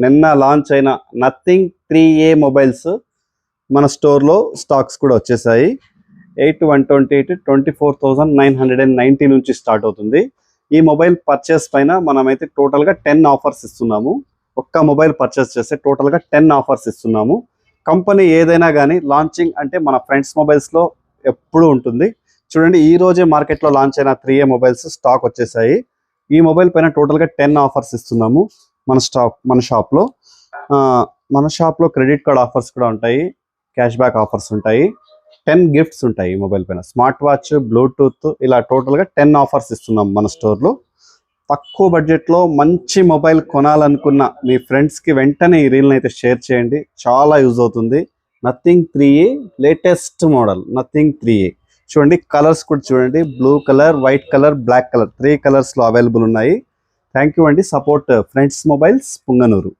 నిన్న లాంచ్ అయిన nothing 3A mobiles మన స్టోర్లో స్టాక్స్ కూడా వచ్చేసాయి. 8128 24,990 నుంచి స్టార్ట్ అవుతుంది. ఈ మొబైల్ పర్చేస్ పైన మనమైతే టోటల్గా 10 ఆఫర్స్ ఇస్తున్నాము. ఒక్క మొబైల్ పర్చేస్ చేస్తే టోటల్గా 10 ఆఫర్స్ ఇస్తున్నాము. కంపెనీ ఏదైనా కానీ లాంచింగ్ అంటే మన ఫ్రెండ్స్ మొబైల్స్లో ఎప్పుడూ ఉంటుంది. చూడండి, ఈ రోజే మార్కెట్లో లాంచ్ అయిన 3A మొబైల్స్ స్టాక్ వచ్చేసాయి. ఈ మొబైల్ పైన టోటల్గా 10 ఆఫర్స్ ఇస్తున్నాము మన షాప్లో క్రెడిట్ కార్డ్ ఆఫర్స్ కూడా ఉంటాయి, క్యాష్ బ్యాక్ ఆఫర్స్ ఉంటాయి, 10 గిఫ్ట్స్ ఉంటాయి. ఈ మొబైల్ పైన స్మార్ట్ వాచ్, బ్లూటూత్, ఇలా టోటల్గా 10 ఆఫర్స్ ఇస్తున్నాం మన స్టోర్లో. తక్కువ బడ్జెట్లో మంచి మొబైల్ కొనాలనుకున్న మీ ఫ్రెండ్స్కి వెంటనే ఈ రీల్ని అయితే షేర్ చేయండి, చాలా యూజ్ అవుతుంది. Nothing 3A latest model nothing 3A. చూడండి, కలర్స్ కూడా చూడండి, blue colour, white colour, black colour, 3 కలర్స్లో అవైలబుల్ ఉన్నాయి. థ్యాంక్ యూ అండి. Support friends mobiles, Punganur.